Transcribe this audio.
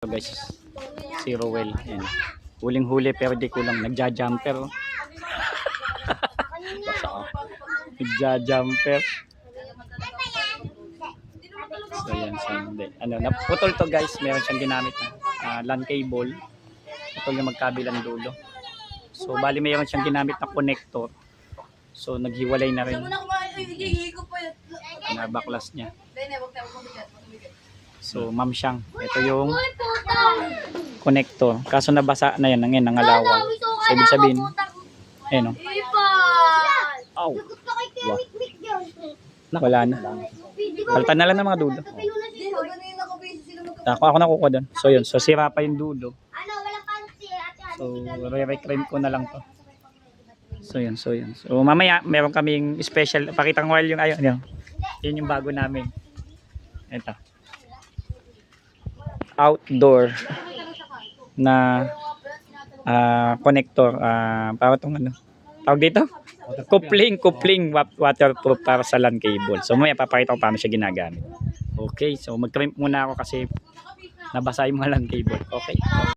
So guys, si Rowell. Ayan. Huling-huli pero di ko lang nagja-jumper. Oh. Nagja-jumper. So yan, so hindi. Ano, naputol to guys, meron siyang ginamit na LAN cable. Putol yung magkabilang dulo. So bali meron siyang ginamit na connector. So naghiwalay na rin. Na backlash niya. So ma'am siyang, ito yung connector. Kaso nabasa na yan, nangalawa. So ibig sabihin, ayun o. Ow. Wala na. Palitan na lang ng mga dulo. Ako nakukuha doon. So yun, so sira pa yung dulo. So re-reclaim ko na lang to. So yun. So mamaya meron kaming special, pakitang while yung ayun. Yun yung bago namin. Ito. Outdoor na connector, para itong ano, tawag dito? Coupling waterproof para sa LAN cable. So mamaya papakita ko paano siya ginagamit. Okay, so mag-trim muna ako kasi nabasa yung mga LAN cable. Okay.